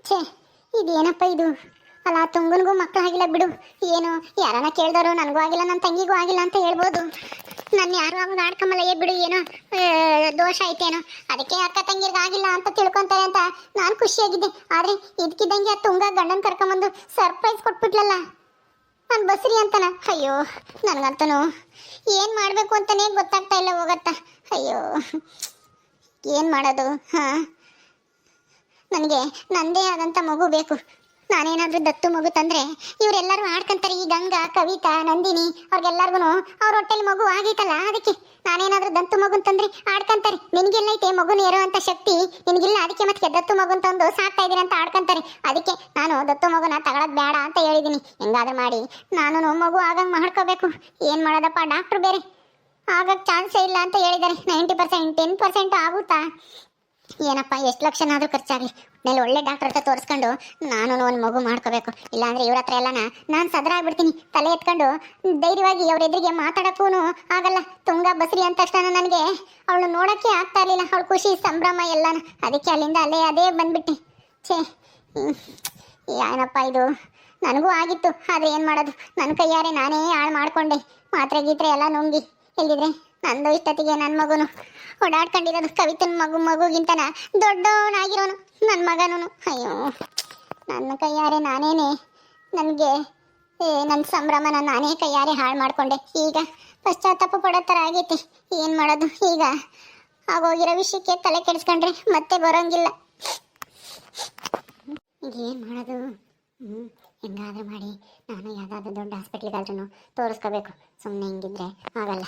ಛೇ, ಇದೇನಪ್ಪ ಇದು? ಅಲ್ಲ, ತುಂಗನಿಗೂ ಮಕ್ಕಳಾಗಿಲ್ಲ ಬಿಡು. ಏನು ಯಾರನ್ನ ಕೇಳ್ದವರು ನನಗೂ ಆಗಿಲ್ಲ, ನನ್ನ ತಂಗಿಗೂ ಆಗಿಲ್ಲ ಅಂತ ಹೇಳ್ಬೋದು. ನನ್ನ ಯಾರು ಅವಾಗ ಆಡ್ಕೊಂಬಲ್ಲ, ಬಿಡು, ಏನೋ ದೋಷ ಐತೇನೋ, ಅದಕ್ಕೆ ಅಕ್ಕ ತಂಗಿರ್ಗಾಗಿಲ್ಲ ಅಂತ ತಿಳ್ಕೊಂತಾರೆ ಅಂತ ನಾನು ಖುಷಿಯಾಗಿದ್ದೆ. ಆದರೆ ಇದಕ್ಕಿದ್ದಂಗೆ ಆ ತುಂಗ ಗಂಡನ ಕರ್ಕೊಂಬಂದು ಸರ್ಪ್ರೈಸ್ ಕೊಟ್ಬಿಟ್ಲಲ್ಲ ನಾನು ಬಸ್ರಿ ಅಂತನ. ಅಯ್ಯೋ, ನನಗಂತನೂ ಏನು ಮಾಡಬೇಕು ಅಂತಲೇ ಗೊತ್ತಾಗ್ತಾ ಇಲ್ಲ. ಹೋಗತ್ತ, ಅಯ್ಯೋ ಏನು ಮಾಡೋದು? ಹಾಂ, ನನಗೆ ನನ್ನದೇ ಆದಂಥ ಮಗು ಬೇಕು. ನಾನೇನಾದರೂ ದತ್ತು ಮಗು ತಂದರೆ ಇವರೆಲ್ಲರೂ ಆಡ್ಕೊಂತಾರೆ. ಈ ಗಂಗಾ, ಕವಿತಾ, ನಂದಿನಿ ಅವ್ರಿಗೆಲ್ಲರಿಗೂ ಅವ್ರ ಹೊಟ್ಟೆಲಿ ಮಗು ಆಗೈತಲ್ಲ, ಅದಕ್ಕೆ ನಾನೇನಾದರೂ ದತ್ತು ಮಗು ತಂದರೆ ಆಡ್ಕೊಂತಾರೆ. ನಿನಗೆಲ್ಲ ಐತೆ ಮಗುನ ಇರೋವಂಥ ಶಕ್ತಿ, ನಿನಗಿಲ್ಲ, ಅದಕ್ಕೆ ಮತ್ತೆ ದತ್ತು ಮಗುನ್ ತಂದು ಸಾಕ್ತಾ ಇದ್ದೀನಿ ಅಂತ ಆಡ್ಕೊಂತಾರೆ. ಅದಕ್ಕೆ ನಾನು ದತ್ತು ಮಗುನ ತಗೊಳೋದು ಬೇಡ ಅಂತ ಹೇಳಿದ್ದೀನಿ. ಹೆಂಗಾದ್ರೂ ಮಾಡಿ ನಾನು ಮಗು ಆಗಂಗೆ ಮಾಡ್ಕೋಬೇಕು. ಏನು ಮಾಡೋದಪ್ಪ, ಡಾಕ್ಟ್ರು ಬೇರೆ ಆಗಕ್ಕೆ ಚಾನ್ಸೇ ಇಲ್ಲ ಅಂತ ಹೇಳಿದ್ದಾರೆ. 90%, 10% ಆಗುತ್ತಾ? ಏನಪ್ಪ, ಎಷ್ಟು ಲಕ್ಷನಾದರೂ ಖರ್ಚಾಗಲಿ, ಮೇಲೆ ಒಳ್ಳೆ ಡಾಕ್ಟರ್ ಹತ್ರ ತೋರಿಸ್ಕೊಂಡು ನಾನು ಒಂದು ಮಗು ಮಾಡ್ಕೋಬೇಕು. ಇಲ್ಲಾಂದರೆ ಇವ್ರ ಹತ್ರ ಎಲ್ಲನ ನಾನು ಸದರಾಗ್ಬಿಡ್ತೀನಿ. ತಲೆ ಎತ್ಕೊಂಡು ಧೈರ್ಯವಾಗಿ ಅವ್ರ ಎದುರಿಗೆ ಮಾತಾಡೋಕ್ಕೂ ಆಗಲ್ಲ. ತುಂಗ ಬಸ್ರಿ ಅಂದ ತಕ್ಷಣ ನನಗೆ ಅವಳು ನೋಡೋಕ್ಕೆ ಆಗ್ತಾ ಇರಲಿಲ್ಲ. ಅವಳು ಖುಷಿ, ಸಂಭ್ರಮ ಎಲ್ಲನ. ಅದಕ್ಕೆ ಅಲ್ಲಿಂದ ಅದೇ ಬಂದ್ಬಿಟ್ಟೆ. ಛೇ, ಏನಪ್ಪ ಇದು? ನನಗೂ ಆಗಿತ್ತು, ಆದರೆ ಏನು ಮಾಡೋದು, ನನ್ನ ಕೈಯಾರೆ ನಾನೇ ಹಾಳು ಮಾಡಿಕೊಂಡೆ. ಮಾತ್ರೆ ಗೀತ್ರೆ ಎಲ್ಲ ನುಂಗಿ. ಇಲ್ದಿದ್ರೆ ನಂದು ಇಷ್ಟೊತ್ತಿಗೆ ನನ್ನ ಮಗುನು ಓಡಾಡ್ಕೊಂಡಿರೋದು. ಕವಿತನ ಮಗುಗಿಂತನ ದೊಡ್ಡವನಾಗಿರೋನು ನನ್ನ ಮಗನೂ. ಅಯ್ಯೋ, ನನ್ನ ಕೈಯಾರೆ ನಾನೇನೆ ನನಗೆ ನನ್ನ ಸಂಭ್ರಮನ ನಾನೇ ಕೈಯಾರೆ ಹಾಳು ಮಾಡಿಕೊಂಡೆ. ಈಗ ಪಶ್ಚಾತ್ತಾಪ ಪಡೋ ಥರ ಆಗೈತಿ. ಏನು ಮಾಡೋದು? ಈಗ ಆಗೋಗಿರೋ ವಿಷಯಕ್ಕೆ ತಲೆ ಕೆಡಿಸ್ಕೊಂಡ್ರೆ ಮತ್ತೆ ಬರೋಂಗಿಲ್ಲ. ಈಗ ಏನು ಮಾಡೋದು? ಹೆಂಗಾದ್ರೂ ಮಾಡಿ ನಾನು ಯಾವುದಾದ್ರೂ ದೊಡ್ಡ ಹಾಸ್ಪಿಟ್ಲಿಗಾದ್ರೂ ತೋರಿಸ್ಕೋಬೇಕು. ಸುಮ್ಮನೆ ಹಿಂಗಿದ್ರೆ ಆಗಲ್ಲ.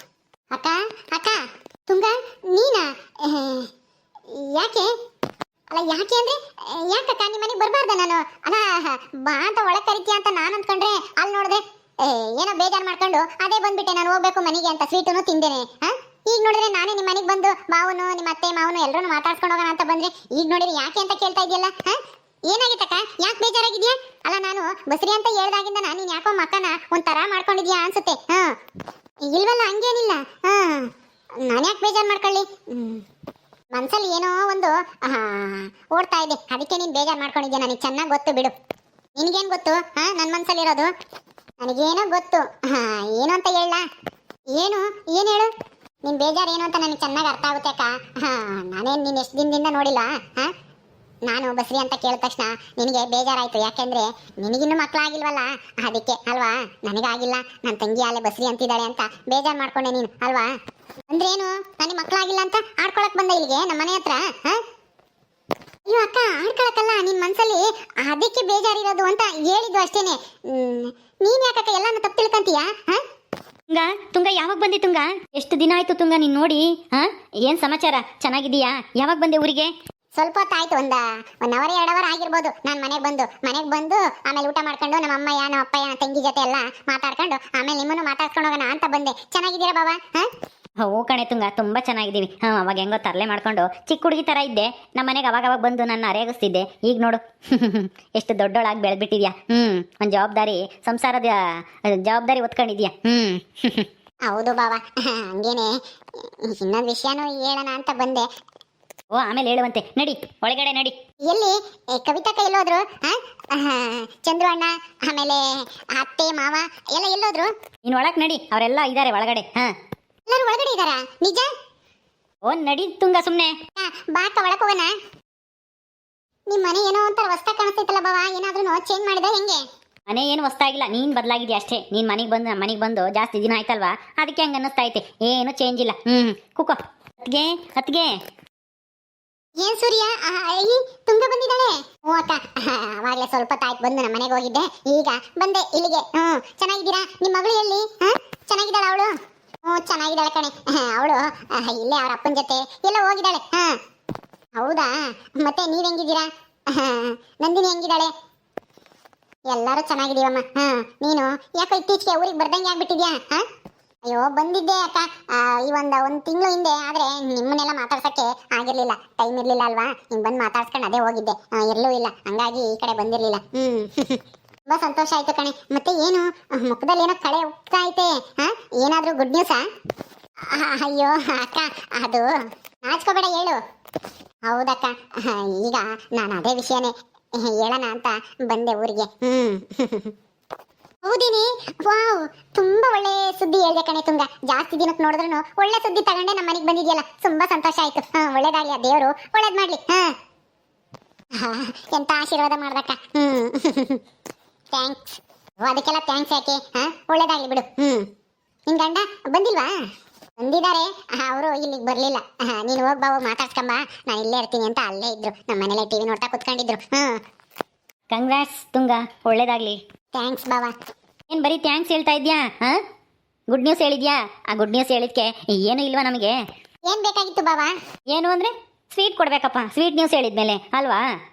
ಅಕ್ಕ, ಅಕ್ಕ, ತುಂಗ ನೀನಾ? ಯಾಕೆ? ಅಲ್ಲ, ಯಾಕೆ ಅಂದರೆ ಯಾಕಕ್ಕ ನಿಮ್ಮ ಮನೆಗೆ ಬರಬಾರ್ದ ನಾನು? ಅಲ್ಲ, ಬಾ ಅಂತ ಒಳಗೆ ಕರಿತೀಯ ಅಂತ ನಾನು ಅಂದ್ಕೊಂಡ್ರೆ ಅಲ್ಲಿ ನೋಡಿದೆ ಏನೋ ಬೇಜಾರು ಮಾಡ್ಕೊಂಡು ಅದೇ ಬಂದ್ಬಿಟ್ಟೆ. ನಾನು ಹೋಗ್ಬೇಕು ಮನೆಗೆ ಅಂತ ಸ್ವೀಟನ್ನು ತಿಂದೇನೆ. ಈಗ ನೋಡಿದ್ರೆ ನಾನೇ ನಿಮ್ಮ ಮನೆಗೆ ಬಂದು ಬಾವನು, ನಿಮ್ಮ ಅತ್ತೆ ಮಾವನು ಎಲ್ಲರೂ ಮಾತಾಡ್ಸ್ಕೊಂಡು ಹೋಗೋಣ ಅಂತ ಬಂದ್ರೆ ಈಗ ನೋಡಿದ್ರೆ ಯಾಕೆ ಅಂತ ಕೇಳ್ತಾ ಇದೆಯಲ್ಲ? ಏನಾಗಿತ್ತಕ್ಕ? ಯಾಕೆ ಬೇಜಾರಾಗಿದ್ಯಾ? ಅಲ್ಲ, ನಾನು ಬಸ್ರಿ ಅಂತ ಹೇಳ್ದಾಗಿಂದ ನೀನು ಯಾಕೋ ಮಕ್ಕನ ಒಂಥರ ಮಾಡ್ಕೊಂಡಿದ್ಯಾ ಅನ್ಸುತ್ತೆ. ಇಲ್ವಲ್ಲ, ಹಂಗೇನಿಲ್ಲ. ನಾನು ಯಾಕೆ ಬೇಜಾರು ಮಾಡ್ಕೊಳ್ಳಿ? ಮನ್ಸಲ್ಲಿ ಏನೋ ಒಂದು ಓಡ್ತಾ ಇದೆ, ಅದಕ್ಕೆ ನೀನು ಬೇಜಾರು ಮಾಡ್ಕೊಂಡಿದ್ಯಾ. ನನಗೆ ಚೆನ್ನಾಗಿ ಗೊತ್ತು ಬಿಡು. ನಿನಗೇನು ಗೊತ್ತು? ನನ್ನ ಮನ್ಸಲ್ಲಿರೋದು ನನಗೇನೋ ಗೊತ್ತು. ಏನು ಅಂತ ಹೇಳ? ಏನು ಹೇಳು? ನಿನ್ನ ಬೇಜಾರು ಏನು ಅಂತ ನನಗೆ ಚೆನ್ನಾಗಿ ಅರ್ಥ ಆಗುತ್ತೆ ಅಕ್ಕ. ನಾನೇನು ನೀನು ಎಷ್ಟು ದಿನದಿಂದ ನೋಡಿಲ್ಲ. ನಾನು ಬಸ್ರಿ ಅಂತ ಕೇಳಿದ ತಕ್ಷಣ ನಿನಗೆ ಬೇಜಾರಾಯಿತು. ಯಾಕೆಂದರೆ ನಿನಗಿನ್ನೂ ಮಕ್ಕಳಾಗಿಲ್ವಲ್ಲ, ಅದಕ್ಕೆ ಅಲ್ವಾ? ನನಗಾಗಿಲ್ಲ, ನನ್ನ ತಂಗಿ ಅಲ್ಲೇ ಬಸ್ರಿ ಅಂತಿದ್ದಾಳೆ ಅಂತ ಬೇಜಾರು ಮಾಡ್ಕೊಂಡೆ ನೀನು ಅಲ್ವಾ? ಅಂದ್ರೇನು, ನನಗೆ ಮಕ್ಕಳಾಗಿಲ್ಲ ಅಂತ ಆಡ್ಕೊಳಕ್ ಬಂದ ಇಲ್ಲಿಗೆ ನಮ್ಮ ಮನೆ ಹತ್ರ? ಅಯ್ಯೋ ಅಕ್ಕ, ಆಡ್ಕೊಳಕ್ಕಲ್ಲ, ನಿನ್ನ ಮನಸ್ಸಲ್ಲಿ ಅದಕ್ಕೆ ಬೇಜಾರಿರೋದು ಅಂತ ಹೇಳಿದ್ದು ಅಷ್ಟೇನೆ. ನೀನು ಯಾಕಕ್ಕ ಎಲ್ಲಾನು ತಪ್ಪು ತಿಳ್ಕೊಂತೀಯಾ? ತುಂಗ ಯಾವಾಗ ಬಂದಿ? ತುಂಗ ಎಷ್ಟು ದಿನ ಆಯ್ತು ತುಂಗ ನೀನು ನೋಡಿ? ಏನು ಸಮಾಚಾರ? ಚೆನ್ನಾಗಿದೀಯಾ? ಯಾವಾಗ ಬಂದೆ ಊರಿಗೆ? ಸ್ವಲ್ಪ ಹೊತ್ತಾಯ್ತು, ಒಂದು 1 ಅವರ್ 2 ಅವರ್ ಆಗಿರ್ಬೋದು. ನಾನು ಮನೆಗೆ ಬಂದು ಆಮೇಲೆ ಊಟ ಮಾಡ್ಕೊಂಡು ನಮ್ಮ ಅಮ್ಮಯ್ಯ, ನಮ್ಮ ಅಪ್ಪಯ್ಯ, ನನ್ನ ತಂಗಿ ಜೊತೆ ಎಲ್ಲ ಮಾತಾಡ್ಕೊಂಡು ಆಮೇಲೆ ನಿಮ್ಮನ್ನು ಮಾತಾಡ್ಕೊಂಡು ಹೋಗೋಣ ಅಂತ ಬಂದೆ. ಚೆನ್ನಾಗಿದ್ದೀರಾ ಬಾಬಾ? ಹೋ ಕಣೆ ತುಂಗ, ತುಂಬ ಚೆನ್ನಾಗಿದ್ದೀನಿ. ಅವಾಗ ಹೆಂಗೋ ತರಲೆ ಮಾಡ್ಕೊಂಡು ಚಿಕ್ಕ ಹುಡುಗಿ ಥರ ಇದ್ದೆ. ನಮ್ಮ ಮನೆಗೆ ಅವಾಗ ಬಂದು ನನ್ನ ಅರೆಯಾಗಿಸ್ತಿದ್ದೆ. ಈಗ ನೋಡು ಎಷ್ಟು ದೊಡ್ಡೋಳಾಗಿ ಬೆಳೆದ್ಬಿಟ್ಟಿದ್ಯಾ. ಒಂದು ಜವಾಬ್ದಾರಿ, ಸಂಸಾರದ ಜವಾಬ್ದಾರಿ ಒತ್ಕೊಂಡಿದ್ಯಾ. ಹೌದು ಬಾಬಾ, ಹಂಗೇನೆ. ಇನ್ನೊಂದು ವಿಷಯನೂ ಹೇಳೋಣ ಅಂತ ಬಂದೆ. ಓ, ಆಮೇಲೆ ಹೇಳುವಂತೆ. ನಡಿ, ಒಳಗಡೆ ನಡಿ. ಎಲ್ಲಿ? ಕವಿತಾ ಎಲ್ಲೋದ್ರು? ಚಂದ್ರು ಅಣ್ಣ, ಆಮೇಲೆ ಅತ್ತೆ ಮಾವ ಎಲ್ಲ ಎಲ್ಲೋದ್ರು? ನೀನು ಒಳಗೆ ನಡಿ, ಅವರೆಲ್ಲ ಇದ್ದಾರೆ ಒಳಗಡೆ. ಎಲ್ಲರೂ ಒಳಗಡೆ ಇದ್ದಾರಾ? ನಿಜ? ಓ ನಡಿ ತುಂಗ, ಸುಮ್ಮನೆ ಬಾಕ ಒಳಗೆ ಹೋಗೋಣ. ನಿಮ್ಮ ಮನೆ ಏನೋ ಒಂಥರ ಹೊಸ್ತಾಗಿ ಕಾಣಿಸ್ತೈತಲ್ಲ ಬಾಬಾ, ಏನಾದ್ರೂ ಚೇಂಜ್ ಮಾಡಿದೆ ಹೆಂಗೆ? ಮನೆ ಏನು ಹೊಸ್ತಾಗಿಲ್ಲ, ನೀನು ಬದಲಾಗಿದ್ಯಾ ಅಷ್ಟೇ. ನೀನು ಮನೆಗೆ ಬಂದು ಜಾಸ್ತಿ ದಿನ ಆಯ್ತಲ್ವಾ, ಅದಕ್ಕೆ ಹಂಗೆ ಅನ್ನಿಸ್ತಾ ಐತೆ. ಏನು ಚೇಂಜ್ ಇಲ್ಲ. ಕುಕ್ಕೋ. ಅತ್ಗೆ ಏನ್ ಸೂರ್ಯ, ತುಂಗ ಬಂದಿದ್ದಾಳೆ? ಹ್ಞೂ ಅಕ್ಕ, ಅವಾಗಲೇ ಸ್ವಲ್ಪ ತಾಯ್ತು ಬಂದು ನಮ್ಮ ಮನೆಗೆ ಹೋಗಿದ್ದೆ, ಈಗ ಬಂದೆ ಇಲ್ಲಿಗೆ. ಚೆನ್ನಾಗಿದ್ದೀರಾ? ನಿಮ್ಮ ಮಗಳು ಎಲ್ಲಿ? ಚೆನ್ನಾಗಿದ್ದಾಳ ಅವಳು? ಚೆನ್ನಾಗಿದ್ದಾಳೆ ಕಣೆ. ಅವಳು ಇಲ್ಲೇ ಅವ್ರ ಅಪ್ಪನ ಜೊತೆ ಎಲ್ಲ ಹೋಗಿದ್ದಾಳೆ. ಹೌದಾ? ಮತ್ತೆ ನೀವ್ ಹೆಂಗಿದ್ದೀರಾ? ನಂದಿನಿ ಹೆಂಗಿದ್ದಾಳೆ? ಎಲ್ಲರೂ ಚೆನ್ನಾಗಿದ್ದೀವಮ್ಮ. ನೀನು ಯಾಕೋ ಇತ್ತೀಚೆಗೆ ಊರಿಗೆ ಬರ್ದಂಗೆ ಆಗ್ಬಿಟ್ಟಿದ್ಯಾ? ಅಯ್ಯೋ, ಬಂದಿದ್ದೆ ಅಕ್ಕ ಈ ಒಂದು ತಿಂಗಳು ಹಿಂದೆ. ಆದರೆ ನಿಮ್ಮನ್ನೆಲ್ಲ ಮಾತಾಡ್ಸೋಕ್ಕೆ ಆಗಿರಲಿಲ್ಲ, ಟೈಮ್ ಇರಲಿಲ್ಲ ಅಲ್ವಾ? ಹಿಂಗೆ ಬಂದು ಮಾತಾಡ್ಸ್ಕೊಂಡು ಅದೇ ಹೋಗಿದ್ದೆ, ಎಲ್ಲೂ ಇಲ್ಲ. ಹಂಗಾಗಿ ಈ ಕಡೆ ಬಂದಿರಲಿಲ್ಲ. ತುಂಬ ಸಂತೋಷ ಆಯಿತು ಕಣೆ. ಮತ್ತೆ ಏನು ಮುಖದಲ್ಲಿ ಏನೋ ಕಳೆ ಹೋಗ್ತಾ ಐತೆ? ಏನಾದರೂ ಗುಡ್ ನ್ಯೂಸಾ? ಅಯ್ಯೋ ಅಕ್ಕ, ಅದು ನಾಚ್ಕೋಬೇಡ, ಹೇಳು. ಹೌದಕ್ಕ, ಈಗ ನಾನು ಅದೇ ವಿಷಯನೇ ಹೇಳೋಣ ಅಂತ ಬಂದೆ ಊರಿಗೆ. ಹೌದಿನಿ, ವಾವ್, ತುಂಬಾ ಒಳ್ಳೆ ಸುದ್ದಿ ಹೇಳ್ದೆ ಕಣೆ ತುಂಗ. ಜಾಸ್ತಿ ದಿನಕ್ಕೆ ನೋಡಿದ್ರು ಒಳ್ಳೆ ಸುದ್ದಿ ತಗೊಂಡೆ ನಮ್ಮ ಮನೆಗೆ ಬಂದಿದ್ಯಲ್ಲ, ತುಂಬಾ ಸಂತೋಷ ಆಯ್ತು. ಒಳ್ಳೇದಾಗ್ಲಿ, ಆ ದೇವರು ಒಳ್ಳೇದ್ ಮಾಡ್ಲಿ. ಎಂತ ಆಶೀರ್ವಾದ ಮಾಡ್ದಕ್ಕ. ಥ್ಯಾಂಕ್ಸ್. ಅದಕ್ಕೆಲ್ಲ ಥ್ಯಾಂಕ್ಸ್ ಯಾಕೆ? ಒಳ್ಳೇದಾಗ್ಲಿ ಬಿಡು. ನಿನ್ ಗಂಡ ಬಂದಿಲ್ವಾ? ಬಂದಿದ್ದಾರೆ, ಅವರು ಇಲ್ಲಿಗೆ ಬರ್ಲಿಲ್ಲ. ನೀನು ಹೋಗ್ ಬಾ, ಹೋಗಿ ಮಾತಾಡ್ಸ್ಕೊಂಬ, ನಾನು ಇಲ್ಲೇ ಇರ್ತೀನಿ ಅಂತ ಅಲ್ಲೇ ಇದ್ರು. ನಮ್ಮ ಮನೇಲೆ ಟಿವಿ ನೋಡ್ತಾ ಕುತ್ಕೊಂಡಿದ್ರು. ಕಂಗ್ರಾಟ್ಸ್ ತುಂಗ, ಒಳ್ಳೇದಾಗ್ಲಿ. ಥ್ಯಾಂಕ್ಸ್ ಬಾವಾ. ಏನು ಬರೀ ಥ್ಯಾಂಕ್ಸ್ ಹೇಳ್ತಾ ಇದ್ಯಾ? ಗುಡ್ ನ್ಯೂಸ್ ಹೇಳಿದ್ಯಾ? ಆ ಗುಡ್ ನ್ಯೂಸ್ ಹೇಳಿದ್ಕೆ ಏನು ಇಲ್ವಾ ನಮಗೆ? ಏನ್ ಬೇಕಾಗಿತ್ತು ಬಾವಾ? ಏನು ಅಂದ್ರೆ ಸ್ವೀಟ್ ಕೊಡ್ಬೇಕಪ್ಪ. ಸ್ವೀಟ್ ನ್ಯೂಸ್ ಹೇಳಿದ್ಮೇಲೆ ಅಲ್ವಾ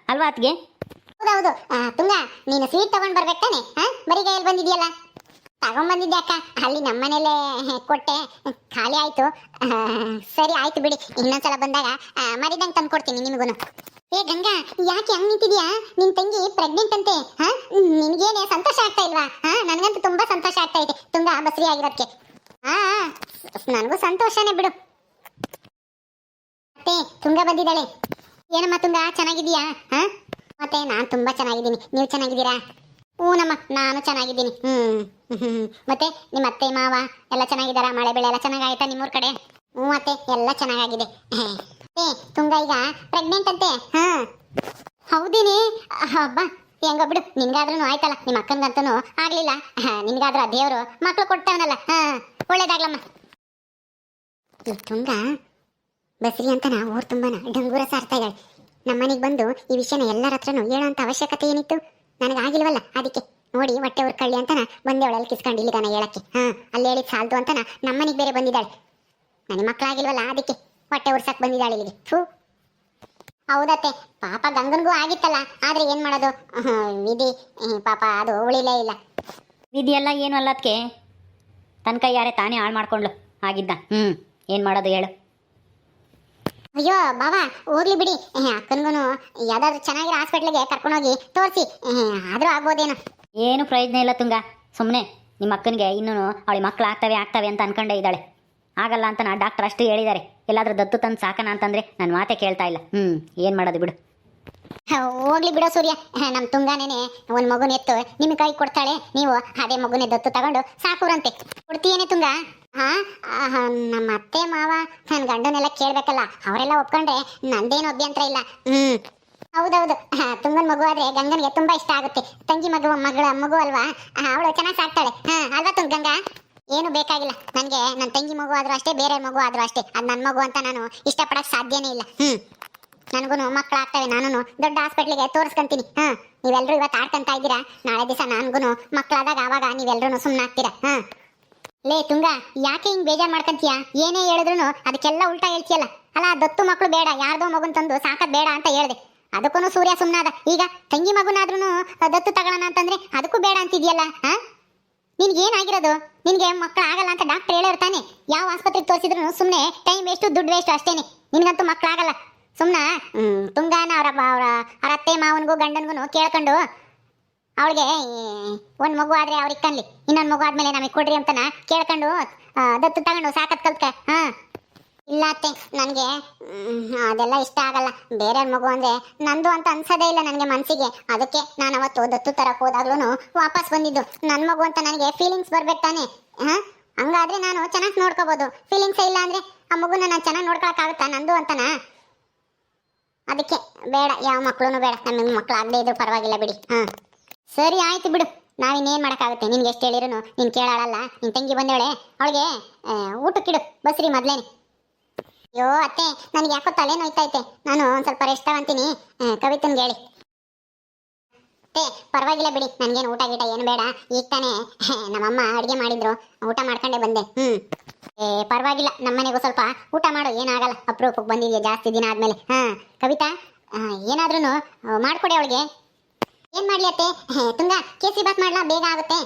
ಅದ್ಗೆ? ಹೌದೌದು. ತುಂಗ, ನೀನು ಸ್ವೀಟ್ ತಗೊಂಡ್ ಬರ್ಬೇಕು ತಾನೆ? ಬರೀ ಕೈಯಲ್ಲಿ ಬಂದಿದ್ಯಲ್ಲ. ತಗೊಂಡ್ ಬಂದಿದ್ದೆ ಅಕ್ಕ, ಅಲ್ಲಿ ನಮ್ಮನೇಲೆ ಕೊಟ್ಟೆ, ಖಾಲಿ ಆಯ್ತು. ಸರಿ ಆಯ್ತು ಬಿಡಿ, ಇನ್ನೊಂದ್ಸಲ ಬಂದಾಗ ಮರಿದಂಗೆ ತಂದು ಕೊಡ್ತೀನಿ ನಿಮಗೂ. ಏ ಗಂಗಾ, ಯಾಕೆ ಹಂಗ್ ನಿಂತಿದ್ಯಾ? ನಿನ್ ತಂಗಿ ಪ್ರೆಗ್ನೆಂಟ್ ಅಂತೆ. ನಿನ್ಗೇನೆ ಸಂತೋಷ ಆಗ್ತಾ ಇಲ್ವಾ? ನನಗಂತೂ ತುಂಬಾ ಸಂತೋಷ ಆಗ್ತಾ ಇದೆ ತುಂಗ, ಬಸ್ರಿ ಆಗಿರೋದಕ್ಕೆ. ನನಗೂ ಸಂತೋಷನೇ ಬಿಡು. ಮತ್ತೆ ತುಂಗ ಬಂದಿದ್ದಾಳೆ. ಏನಮ್ಮ ತುಂಗ, ಚೆನ್ನಾಗಿದೀಯಾ? ಮತ್ತೆ ನಾನ್ ತುಂಬಾ ಚೆನ್ನಾಗಿದ್ದೀನಿ. ನೀವು ಚೆನ್ನಾಗಿದ್ದೀರಾ? ಹ್ಞೂನಮ್ಮ, ನಾನು ಚೆನ್ನಾಗಿದ್ದೀನಿ. ಮತ್ತೆ ನಿಮ್ಮ ಅತ್ತೆ ಮಾವ ಎಲ್ಲ ಚೆನ್ನಾಗಿದ್ದಾರಾ? ಮಳೆ ಬೆಳೆ ಎಲ್ಲ ಚೆನ್ನಾಗಾಯ್ತಾ ನಿಮ್ಮೂರ್ ಕಡೆ? ಹ್ಞೂ ಅತ್ತೆ, ಎಲ್ಲ ಚೆನ್ನಾಗಾಗಿದೆ. ತುಂಗ ಈಗ ಪ್ರೆಗ್ನೆಂಟ್ ಅಂತೆ. ಹೌದಿನಿ, ಹಬ್ಬ ಹೆಂಗೋ ಬಿಡು, ನಿನ್ಗಾದ್ರೂ ಆಯ್ತಲ್ಲ. ನಿಮ್ಮ ಅಕ್ಕನ್ಗಂತೂ ಆಗ್ಲಿಲ್ಲ, ನಿನ್ಗಾದ್ರೂ ಆ ದೇವ್ರು ಮಕ್ಳು ಕೊಡ್ತಾವನಲ್ಲ. ಒಳ್ಳೇದಾಗ್ಲಮ್ಮ. ತುಂಗ ಬಸ್ರಿ ಅಂತ ಊರ್ ತುಂಬಾನ ಡಂಗೂರ ಸಾರ್ತಾ ಇದ್ದಾಳೆ. ನಮ್ಮನೆಗೆ ಬಂದು ಈ ವಿಷಯನ ಎಲ್ಲರ ಹತ್ರನೂ ಹೇಳೋಂಥ ಅವಶ್ಯಕತೆ ಏನಿತ್ತು? ನನಗಾಗಿಲ್ವಲ್ಲ, ಅದಕ್ಕೆ ನೋಡಿ ಹೊಟ್ಟೆ ಅವ್ರ ಕಳ್ಳಿ ಅಂತನ ಬಂದೆ ಅವಳಲ್ಲಿ ಕಿಸ್ಕೊಂಡು ಇಲ್ಲಿಗಾನ ಹೇಳಕ್ಕೆ. ಅಲ್ಲಿ ಹೇಳಿದ್ ಸಾಲ್ದು ಅಂತನ ನಮ್ಮನೆಗೆ ಬೇರೆ ಬಂದಿದ್ದಾಳೆ. ನನಗೆ ಮಕ್ಕಳಾಗಿಲ್ವಲ್ಲ, ಅದಕ್ಕೆ ಹೊಟ್ಟೆ ಉರ್ಸಕ್ ಬಂದಿದ್ದಾಳೆ ಇಲ್ಲಿಗೆ. ಹೌದತ್ತೆ, ಪಾಪ ಗಂಗನ್ಗೂ ಆಗಿತ್ತಲ್ಲ, ಆದ್ರೆ ಏನ್ ಮಾಡೋದು, ವಿಧಿ ಪಾಪ ಅದು ಉಳಿಲೇ ಇಲ್ಲ. ವಿಧಿ ಎಲ್ಲ ಏನು ಅಲ್ಲ, ಅದಕ್ಕೆ ತನ್ನ ಕೈ ಯಾರೇ ತಾನೇ ಹಾಳು ಮಾಡ್ಕೊಂಡ್ಲು ಆಗಿದ್ದ. ಏನು ಮಾಡೋದು ಹೇಳು? ಅಯ್ಯೋ ಬಾವಾ, ಹೋಗ್ಲಿ ಬಿಡಿ. ಅಕ್ಕನ್ಗೂ ಯಾವ್ದಾದ್ರು ಚೆನ್ನಾಗಿರೋ ಹಾಸ್ಪಿಟ್ಲಿಗೆ ಕರ್ಕೊಂಡೋಗಿ ತೋರಿಸಿ, ಆದ್ರೂ ಆಗ್ಬೋದೇನೋ. ಏನು ಪ್ರಯೋಜನ ಇಲ್ಲ ತುಂಗ, ಸುಮ್ಮನೆ ನಿಮ್ಮ ಅಕ್ಕನಿಗೆ ಇನ್ನೂ ಅವಳಿ ಮಕ್ಕಳು ಆಗ್ತವೆ ಅಂತ ಅನ್ಕೊಂಡೇ ಇದ್ದಾಳೆ. ಆಗಲ್ಲ ಅಂತ ಡಾಕ್ಟರ್ ಅಷ್ಟು ಹೇಳಿದ್ದಾರೆ. ಎಲ್ಲಾದ್ರೂ ದತ್ತು ತಂದು ಸಾಕನ ಅಂತಂದ್ರೆ ನನ್ನ ಮಾತೆ ಕೇಳ್ತಾ ಇಲ್ಲ. ಏನು ಮಾಡೋದು ಬಿಡು. ಹೋಗ್ಲಿ ಬಿಡೋ ಸೂರ್ಯ, ನಮ್ಮ ತುಂಗಾನೇನೆ ಒಂದು ಮಗುನ ಎತ್ತು ನಿಮಗೆ ಕೈ ಕೊಡ್ತಾಳೆ, ನೀವು ಅದೇ ಮಗುನೇ ದತ್ತು ತಗೊಂಡು ಸಾಕುರಂತೆ. ಕೊಡ್ತೀಯೇನೆ ತುಂಗ? ನಮ್ಮ ಅತ್ತೆ ಮಾವ ನನ್ನ ಗಂಡನೆಲ್ಲ ಕೇಳ್ಬೇಕಲ್ಲ, ಅವರೆಲ್ಲ ಒಪ್ಕೊಂಡ್ರೆ ನಂದೇನು ಅಭ್ಯಂತರ ಇಲ್ಲ. ಹೌದೌದು, ತುಂಗನ್ ಮಗು ಆದ್ರೆ ಗಂಗನಿಗೆ ತುಂಬಾ ಇಷ್ಟ ಆಗುತ್ತೆ. ತಂಗಿ ಮಗಳ ಮಗು ಅಲ್ವಾ, ಅವಳು ಚೆನ್ನಾಗಿ ಸಾಕ್ತಾಳೆ ಅಲ್ವಾ ಗಂಗಾ? ಏನು ಬೇಕಾಗಿಲ್ಲ ನನಗೆ. ನನ್ನ ತಂಗಿ ಮಗು ಆದ್ರೂ ಅಷ್ಟೇ, ಬೇರೆ ಮಗು ಆದ್ರೂ ಅಷ್ಟೇ, ಅದು ನನ್ನ ಮಗು ಅಂತ ನಾನು ಇಷ್ಟಪಡಕ್ ಸಾಧ್ಯನೇ ಇಲ್ಲ. ನನಗೂ ಮಕ್ಕಳಾಗ್ತವೆ, ನಾನು ದೊಡ್ಡ ಹಾಸ್ಪಿಟ್ಲಿಗೆ ತೋರಿಸ್ಕೊಂತೀನಿ. ನೀವೆಲ್ಲರೂ ಇವತ್ತು ಆಡ್ಕೊಂತ ಇದ್ದೀರಾ, ನಾಳೆ ದಿವಸ ನನಗೂ ಮಕ್ಕಳಾದಾಗ ಆವಾಗ ನೀವೆಲ್ಲರೂ ಸುಮ್ಮನಾಗ್ತೀರಾ. ಲೇ ತುಂಗ, ಯಾಕೆ ಹಿಂಗ್ ಬೇಜಾರು ಮಾಡ್ಕೊಂತೀಯ? ಏನೇ ಹೇಳಿದ್ರು ಅದಕ್ಕೆಲ್ಲ ಉಲ್ಟಾ ಹೇಳ್ತೀಯಲ್ಲ. ಅಲ್ಲ, ದತ್ತು ಮಕ್ಕಳು ಬೇಡ, ಯಾರ್ದೋ ಮಗುನ್ ತಂದು ಸಾಕದ್ ಬೇಡ ಅಂತ ಹೇಳ್ದೆ, ಅದಕ್ಕೂ ಸೂರ್ಯ ಸುಮ್ಮನಾದ. ಈಗ ತಂಗಿ ಮಗುನಾದ್ರೂ ದತ್ತು ತಗೊಳ್ಳೋಣ ಅಂತಂದ್ರೆ ಅದಕ್ಕೂ ಬೇಡ ಅಂತಿದ್ಯಲ್ಲ. ನಿನ್ಗೇನಾಗಿರೋದು? ನಿನ್ಗೆ ಮಕ್ಕಳು ಆಗಲ್ಲ ಅಂತ ಡಾಕ್ಟರ್ ಹೇಳಿರ್ತಾನೆ. ಯಾವ ಆಸ್ಪತ್ರೆಗೆ ತೋರಿಸಿದ್ರು ಸುಮ್ಮನೆ ಟೈಮ್ ವೇಸ್ಟು, ದುಡ್ಡು ವೇಸ್ಟು ಅಷ್ಟೇನೆ. ನಿನ್ಗಂತೂ ಮಕ್ಕಳಾಗಲ್ಲ. ಸುಮ್ಮನೆ ತುಂಗಾನ ಅವರ ಅತ್ತೆ ಮಾವನಿಗೂ ಗಂಡನಿಗೂ ಕೇಳ್ಕೊಂಡು ಅವಳಿಗೆ ಒಂದು ಮಗು ಆದ್ರೆ ಅವ್ರಿಗೆ ಕನ್ಲಿ, ಇನ್ನೊಂದು ಮಗು ಆದ್ಮೇಲೆ ನಮಗೆ ಕೊಡ್ರಿ ಅಂತನ ಕೇಳ್ಕೊಂಡು ದತ್ತು ತಗೊಂಡು ಸಾಕತ್ ಕಲ್ತ್ಕ. ಇಲ್ಲ ಅತ್ತೆ, ನನಗೆ ಅದೆಲ್ಲ ಇಷ್ಟ ಆಗಲ್ಲ. ಬೇರೆ ಮಗು ಅಂದ್ರೆ ನಂದು ಅಂತ ಅನ್ಸೋದೇ ಇಲ್ಲ ನನಗೆ ಮನಸ್ಸಿಗೆ. ಅದಕ್ಕೆ ನಾನು ಅವತ್ತು ದತ್ತು ತರಕ್ ಹೋದಾಗ್ಲೂ ವಾಪಸ್ ಬಂದಿದ್ದು. ನನ್ನ ಮಗು ಅಂತ ನನಗೆ ಫೀಲಿಂಗ್ಸ್ ಬರ್ಬೇಕು ತಾನೆ. ಹಂಗಾದ್ರೆ ನಾನು ಚೆನ್ನಾಗಿ ನೋಡ್ಕೋಬಹುದು. ಫೀಲಿಂಗ್ಸ್ ಇಲ್ಲ ಅಂದ್ರೆ ಆ ಮಗುನ ನಾನು ಚೆನ್ನಾಗಿ ನೋಡ್ಕೊಳಕ್ಕಾಗುತ್ತಾ ನಂದು ಅಂತನ? ಅದಕ್ಕೆ ಬೇಡ, ಯಾವ ಮಕ್ಕಳು ಬೇಡ. ನಮಗೆ ಮಕ್ಕಳು ಆಗದೆ ಇದ್ರು ಪರವಾಗಿಲ್ಲ ಬಿಡಿ. ಸರಿ ಆಯ್ತು ಬಿಡು, ನಾವಿನ್ನೇನು ಮಾಡೋಕ್ಕಾಗುತ್ತೆ. ನಿನ್ಗೆ ಎಷ್ಟು ಹೇಳಿರು ನೀನು ಕೇಳಾಳಲ್ಲ. ನಿನ್ನ ತಂಗಿ ಬಂದೇಳೆ, ಅವಳಿಗೆ ಊಟಕ್ಕಿಡು ಬಸ್ರಿ ಮೊದಲೇನೆ. ಅಯ್ಯೋ ಅತ್ತೆ, ನನಗೆ ಯಾಕೋ ತಲೆ ನೋಯ್ತೈತೆ, ನಾನು ಒಂದು ಸ್ವಲ್ಪ ರೆಸ್ಟ್ ತಗೊಂತೀನಿ. ಕವಿತನ್ಗೆ ಹೇಳಿ. ಅತ್ತೆ ಪರವಾಗಿಲ್ಲ ಬಿಡಿ, ನನಗೇನು ಊಟ ಗೀಟ ಏನು ಬೇಡ. ಈಗ ತಾನೇ ನಮ್ಮಮ್ಮ ಅಡುಗೆ ಮಾಡಿದ್ರು, ಊಟ ಮಾಡ್ಕೊಂಡೇ ಬಂದೆ. ಪರವಾಗಿಲ್ಲ, ನಮ್ಮನೆಗೂ ಸ್ವಲ್ಪ ಊಟ ಮಾಡು, ಏನಾಗಲ್ಲ. ಅಪರೂಪಕ್ಕೆ ಬಂದಿದ್ಯಾ ಜಾಸ್ತಿ ದಿನ ಆದ್ಮೇಲೆ. ಕವಿತಾ, ಏನಾದ್ರೂ ಮಾಡ್ಕೊಡಿ ಅವಳಿಗೆ. ಏನ್ ಮಾಡ್ಲಿ ಅತ್ತೆ? ತುಂಗ ಕೇಸರಿ ಬಾತ್ ಮಾಡ್ಲಾ? ಬೇಗ ಆಗುತ್ತೆ.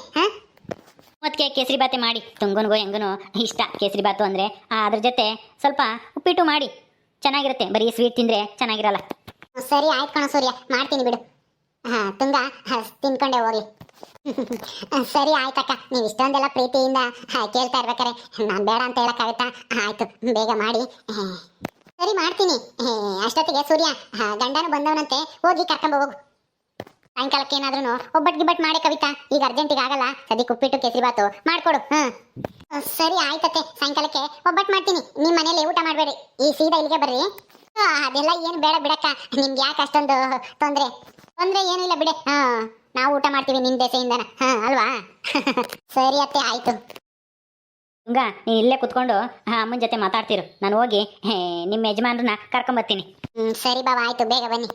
ಮತ್ತೆ ಕೇಸರಿ ಬಾತೆ ಮಾಡಿ. ತುಂಗನ್ಗೂ ಹೆಂಗನೂ ಇಷ್ಟ ಕೇಸರಿ ಬಾತು ಅಂದರೆ. ಅದ್ರ ಜೊತೆ ಸ್ವಲ್ಪ ಉಪ್ಪಿಟ್ಟು ಮಾಡಿ, ಚೆನ್ನಾಗಿರುತ್ತೆ. ಬರೀ ಸ್ವೀಟ್ ತಿಂದರೆ ಚೆನ್ನಾಗಿರಲ್ಲ. ಸರಿ ಆಯ್ತು ಕಣ ಸೂರ್ಯ, ಮಾಡ್ತೀನಿ ಬಿಡು. ತುಂಗ ತಿನ್ಕೊಂಡೆ ಹೋಗ್ಲಿ. ಸರಿ ಆಯ್ತಕ್ಕ, ನೀವು ಇಷ್ಟೊಂದೆಲ್ಲ ಪ್ರೀತಿಯಿಂದ ಕೇಳ್ತಾ ಇರ್ಬೇಕಾರೆ ನಾನು ಬೇಡ ಅಂತ ಹೇಳಕ್ಕಾಗುತ್ತಾ? ಆಯ್ತು, ಬೇಗ ಮಾಡಿ. ಸರಿ ಮಾಡ್ತೀನಿ. ಅಷ್ಟೊತ್ತಿಗೆ ಸೂರ್ಯ ಗಂಡನು ಬಂದವನಂತೆ, ಹೋಗಿ ಕರ್ಕೊಂಡ್ ಹೋಗು. ಸಾಯಂಕಾಲಕ್ಕೆ ಏನಾದ್ರೂ ಒಬ್ಬಟ್ಟು ಗಿಬ್ಬಟ್ಟು ಮಾಡಿ ಕವಿತಾ, ಈಗ ಅರ್ಜೆಂಟಿಗೆ ಆಗಲ್ಲ, ಸದ್ಯಕ್ಕೆ ಉಪ್ಪಿಟ್ಟು ಕೇಸರಿಬಾತು ಮಾಡ್ಕೊಡು. ಸರಿ ಆಯ್ತತೆ, ಸಾಯಂಕಾಲಕ್ಕೆ ಒಬ್ಬಟ್ಟು ಮಾಡ್ತೀನಿ. ನಿಮ್ಮ ಮನೇಲಿ ಊಟ ಮಾಡಬೇಡಿ, ಈ ಸೀದಾ ಇಲ್ಲಿಗೆ ಬರ್ರಿ. ಅದೆಲ್ಲ ಏನು ಬೇಡ ಬಿಡಕ್ಕ, ನಿಮ್ಗೆ ಯಾಕೆ ಅಷ್ಟೊಂದು ತೊಂದರೆ? ತೊಂದರೆ ಏನೂ ಇಲ್ಲ ಬಿಡೆ. ನಾವು ಊಟ ಮಾಡ್ತೀವಿ ನಿಮ್ಮ ದೆಸೆಯಿಂದನ, ಅಲ್ವಾ? ಸರಿ ಅತ್ತೆ, ಆಯ್ತು. ತುಂಗ, ನೀನು ಇಲ್ಲೇ ಕುತ್ಕೊಂಡು ಅಮ್ಮನ ಜೊತೆ ಮಾತಾಡ್ತಿರು, ನಾನು ಹೋಗಿ ನಿಮ್ಮ ಯಜಮಾನ್ರನ್ನ ಕರ್ಕೊಂಬರ್ತೀನಿ. ಸರಿ ಬಾವ, ಆಯ್ತು, ಬೇಗ ಬನ್ನಿ.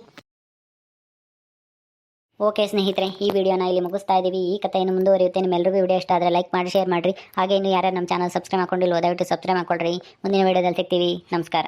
ಓಕೆ ಸ್ನೇಹಿತರೆ, ಈ ವಿಡಿಯೋನ ಇಲ್ಲಿ ಮುಗಿಸ್ತಾ ಇದ್ದೀವಿ. ಈ ಕಥೆಯನ್ನು ಮುಂದುವರಿಯುತ್ತೆ. ನಿಮ್ಮೆಲ್ಲರಿಗೂ ವಿಡಿಯೋ ಇಷ್ಟ ಆದರೆ ಲೈಕ್ ಮಾಡಿ, ಶೇರ್ ಮಾಡಿರಿ. ಹಾಗೆ ಇನ್ನು ಯಾರು ನಮ್ಮ ಚಾನಲ್ ಸಬ್ಸ್ಕ್ರೈಬ್ ಮಾಡ್ಕೊಂಡಿಲ್ವೋ ದಯವಿಟ್ಟು ಸಬ್ಸ್ಕ್ರೈಬ್ ಮಾಡ್ಕೊಳ್ರಿ. ಮುಂದಿನ ವಿಡಿಯೋದಲ್ಲಿ ಸಿಗ್ತೀವಿ. ನಮಸ್ಕಾರ.